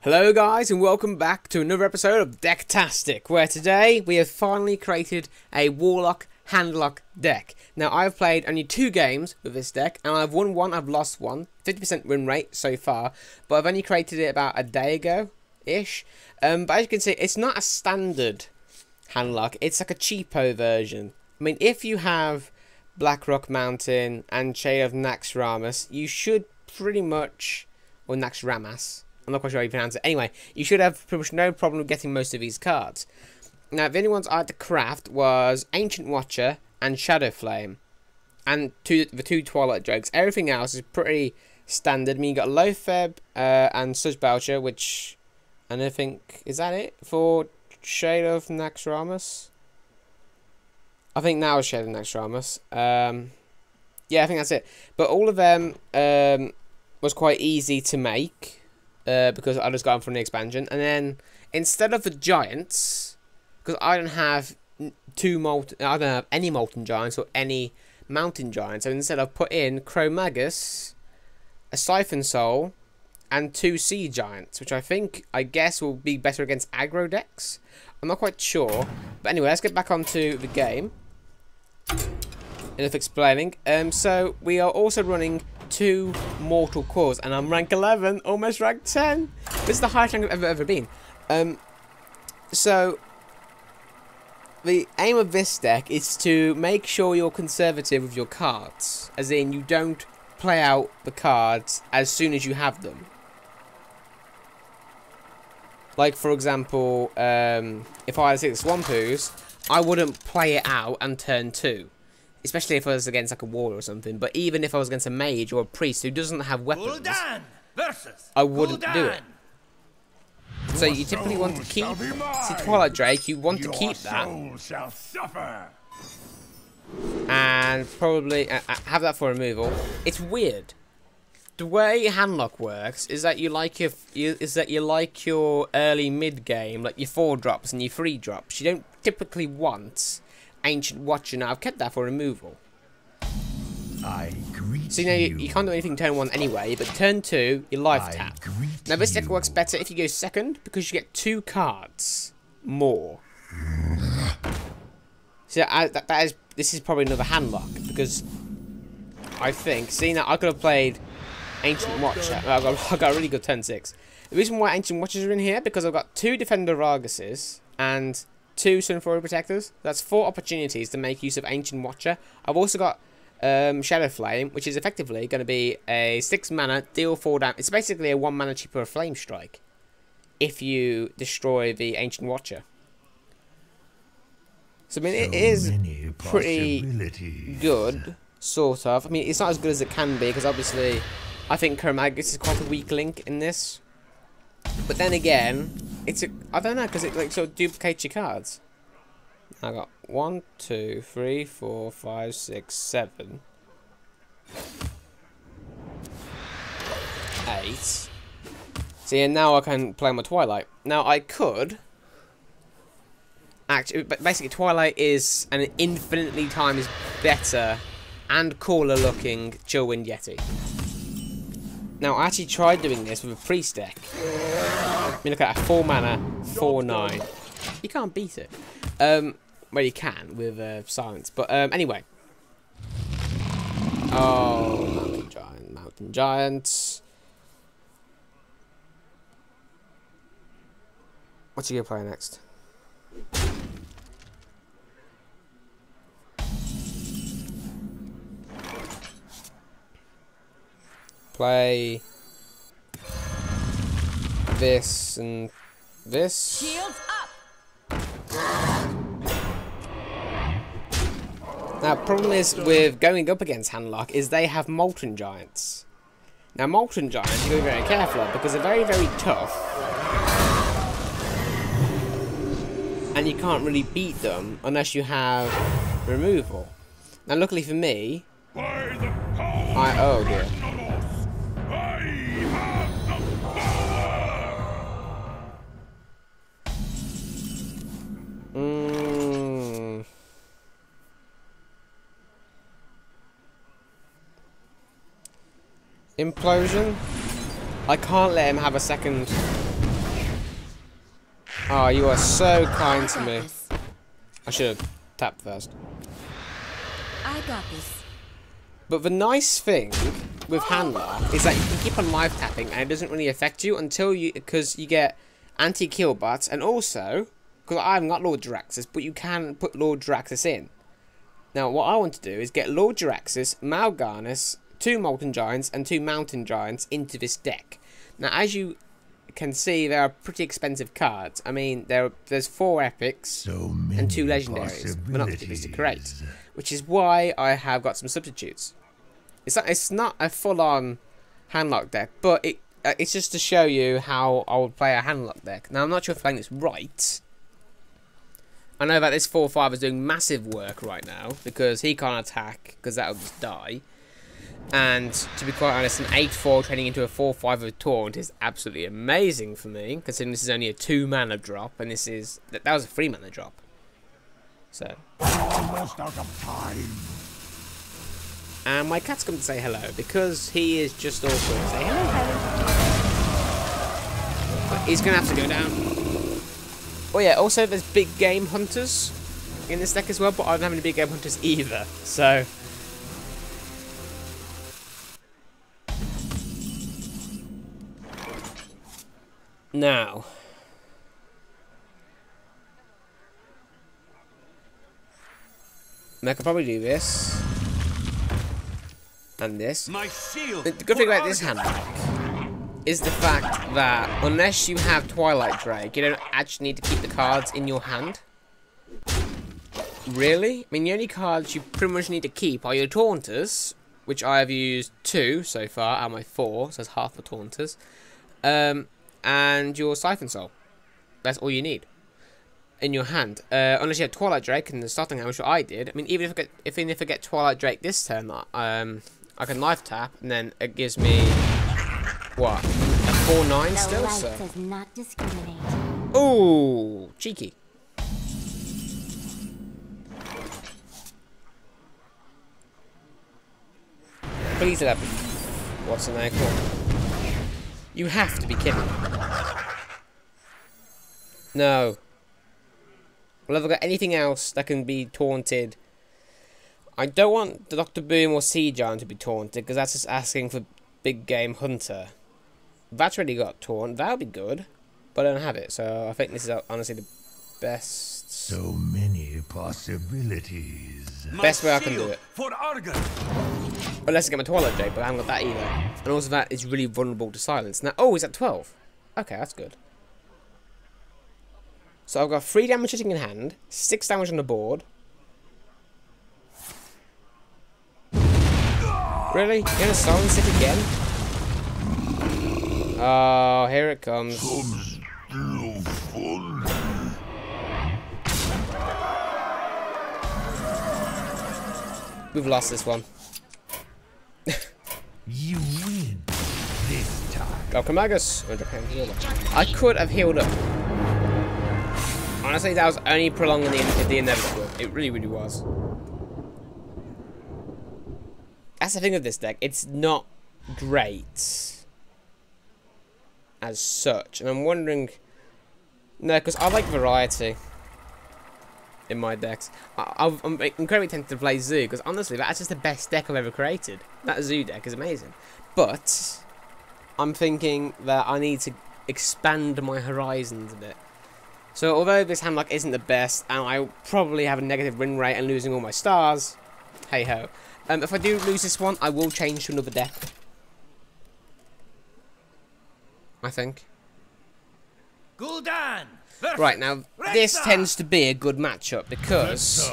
Hello guys and welcome back to another episode of Decktastic, where today we have finally created a Warlock Handlock deck. Now I've played only 2 games with this deck and I've won one, I've lost one, 50% win rate so far, but I've only created it about a day ago-ish. But as you can see, it's not a standard Handlock, it's like a cheapo version. I mean, if you have Blackrock Mountain and Shade of Naxxramas, you should pretty much, or Naxxramas, I'm not quite sure how you pronounce it. Anyway, you should have pretty much no problem getting most of these cards. Now, the only ones I had to craft was Ancient Watcher and Shadow Flame. And the two Twilight Drakes. Everything else is pretty standard. I mean, you got Loatheb and Subboucher, which... And I think... Is that it for Shade of Naxxramas? I think now is Shade of Naxxramas. Yeah, I think that's it. But all of them was quite easy to make. Because I just got them from the expansion, and then instead of the giants, because I don't have I don't have any molten giants or any mountain giants, so instead I've put in Chromagus, a Siphon Soul, and 2 sea giants, which I guess will be better against aggro decks. I'm not quite sure, but anyway, let's get back onto the game. Enough explaining. So we are also running 2 Mortal Cores, and I'm rank 11, almost rank 10. This is the highest rank I've ever been. So the aim of this deck is to make sure you're conservative with your cards, as in you don't play out the cards as soon as you have them. Like, for example, if I had 6 Swampoos, I wouldn't play it out on turn 2. Especially if I was against like a warrior or something. But even if I was against a mage or a priest who doesn't have weapons, I wouldn't do it. So you typically want to keep... See, Twilight Drake, you want to keep that. And probably have that for removal. It's weird. The way Handlock works is that you like your early mid game, like your 4-drops and your 3-drops. You don't typically want Ancient Watcher. Now I've kept that for removal. So you know you can't do anything turn 1 anyway, but turn 2 you life tap. Now this deck works better if you go second because you get 2 cards more. So this is probably another Handlock because I think now I could have played Ancient Watcher. I got a really good turn 6. The reason why Ancient Watchers are in here because I've got 2 Defender Raguses and 2 Sunfury Protectors. That's 4 opportunities to make use of Ancient Watcher. I've also got Shadow Flame, which is effectively going to be a 6 mana, deal 4 damage. It's basically a 1 mana cheaper Flame Strike if you destroy the Ancient Watcher. So I mean, it is pretty good, sort of. I mean, it's not as good as it can be because obviously I think Chromagus is quite a weak link in this. But then again, I don't know, because it like sort of duplicates your cards. I got 1, 2, 3, 4, 5, 6, 7, 8. See, and now I can play my Twilight. Now I could actually, but basically Twilight is an infinitely times better and cooler looking Chillwind Yeti. Now I actually tried doing this with a priest deck. I mean, look at that, 4 mana, 4/9. You can't beat it. Well, you can with silence, but anyway. Oh, mountain giants. What's he gonna play next? Play this and this. Shields up. Now, problem is with going up against Handlock is they have Molten Giants. Now, Molten Giants you gotta be very careful of because they're very, very tough, and you can't really beat them unless you have removal. Now, luckily for me, oh dear. Implosion? I can't let him have a second Oh, you are so kind to me. I should have tapped first. I got this. But the nice thing with Handlock is that you can keep on live tapping and it doesn't really affect you until because you get anti-kill bots, and also, because I haven't got Lord Jaraxxus, but you can put Lord Jaraxxus in. Now, what I want to do is get Lord Jaraxxus, Mal'Ganis, 2 Molten Giants, and 2 Mountain Giants into this deck. Now, as you can see, they are pretty expensive cards. I mean, there's 4 epics and 2 legendaries. They're not particularly to create, which is why I have got some substitutes. It's not a full-on Handlock deck, but it's just to show you how I would play a Handlock deck. Now, I'm not sure if I'm playing this right. I know that this 4-5 is doing massive work right now because he can't attack because that will just die. And to be quite honest, an 8-4 turning into a 4-5 with Taunt is absolutely amazing for me, considering this is only a 2 mana drop, and this is that was a 3 mana drop. So. Almost out of time. And my cat's come to say hello because he is just awesome. Say hello, hello. But he's gonna have to go down. Oh yeah, also there's big game hunters in this deck as well, but I don't have any big game hunters either. So. Now, I could probably do this and this. The good thing about this hand is the fact that unless you have Twilight Drake, you don't actually need to keep the cards in your hand. Really? I mean, the only cards you pretty much need to keep are your Taunters, which I have used 2 so far out of my 4, so that's half the Taunters. And your Siphon Soul. That's all you need in your hand. Unless you have Twilight Drake in the starting hand, which I did. I mean, even if I get Twilight Drake this turn, I can live tap, and then it gives me what, a 4/9 still. So. Does not discriminate. Ooh, cheeky. Please let that be. What's an acorn? You have to be kidding. No. Well, have I got anything else that can be taunted? I don't want the Dr. Boom or Sea Giant to be taunted, because that's just asking for big game hunter. That's already got taunt. That'll be good. But I don't have it, so I think this is honestly the best. So many possibilities. Best way I can do it. For Argon. Unless I get my Twilight Drake, but I haven't got that either. And also that is really vulnerable to silence. Now, oh, he's at 12. Okay, that's good. So I've got 3 damage sitting in hand, 6 damage on the board. Really? You're gonna silence it again? Oh, here it comes. We've lost this one. You win this time. Galcamagus. I could have healed up. Honestly, that was only prolonging the inevitable. It really, really was. That's the thing with this deck. It's not great as such. And I'm wondering... No, because I like variety in my decks. I'm incredibly tempted to play Zoo, because honestly, that's just the best deck I've ever created. That Zoo deck is amazing. But I'm thinking that I need to expand my horizons a bit. So although this Handlock isn't the best, and I probably have a negative win rate and losing all my stars, hey ho. If I do lose this one, I will change to another deck. I think. Gul'dan. Right, now this tends to be a good matchup because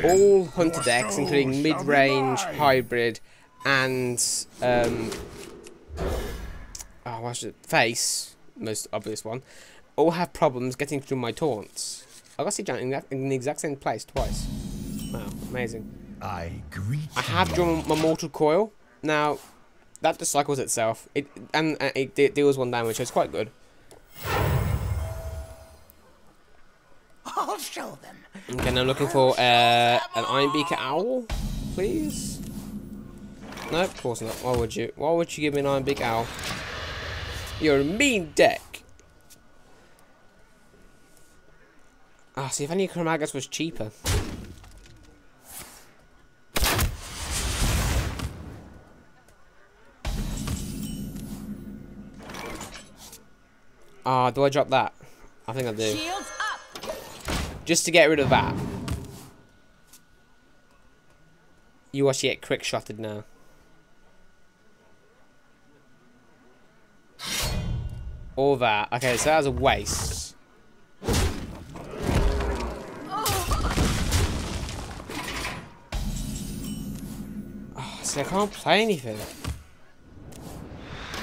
all hunter decks, including mid-range, hybrid, and what's it? Face, most obvious one, all have problems getting through my taunts. I got Sea Giant in the exact same place twice. Wow, amazing. I have drawn my Mortal Coil. Now, that just cycles itself. It deals 1 damage, so it's quite good. I'll show them. Okay, now I'm looking for an Ironbeaker Owl, please. No, of course not. Why would you? Why would you give me an Ironbeak Owl? You're a mean deck. Ah, see if any Chromagus was cheaper. Ah, do I drop that? I think I do. Shields up. Just to get rid of that. You watch get quick shotted now. All that. Okay, so that was a waste. Oh, see, I can't play anything.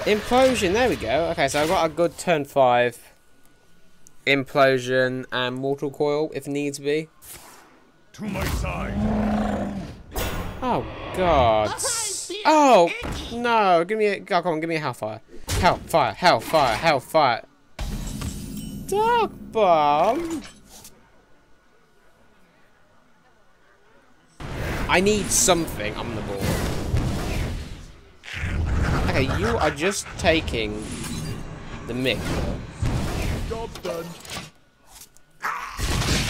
Implosion, there we go. Okay, so I've got a good turn 5. Implosion and Mortal Coil if needs be. To my side. Oh god. Oh no, give me a come on, give me a Hellfire. Hellfire, Hellfire, Hellfire. Dark Bomb. I need something on the board. Okay, you are just taking the mick. Job done.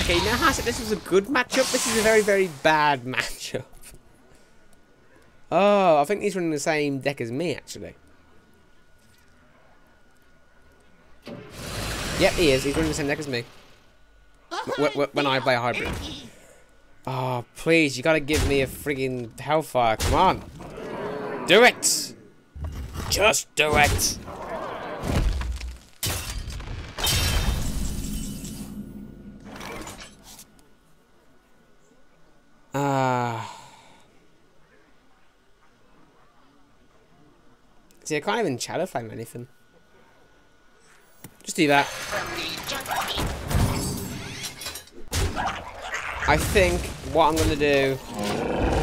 Okay, now has it this is a good matchup? This is a very, very bad matchup. Oh, I think he's running the same deck as me, actually. Yep, he is. He's running the same deck as me. When I play hybrid. Oh, please, you gotta give me a friggin' Hellfire. Come on. Do it! Just do it! See, I can't even shadow flame anything. Just do that. I think what I'm going to do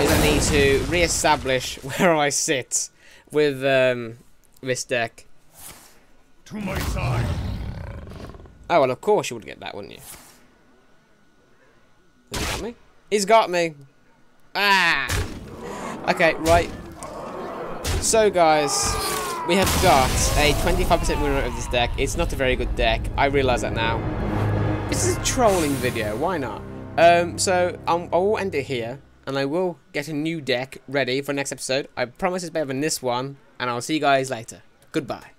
is I need to re-establish where I sit with this deck. To my side. Oh, well, of course you would get that, wouldn't you? Has he got me? He's got me. Ah! Okay, right. So, guys, we have got a 25% win rate of this deck. It's not a very good deck. I realise that now. This is a trolling video. Why not? So, I will end it here. And I will get a new deck ready for next episode. I promise it's better than this one. And I'll see you guys later. Goodbye.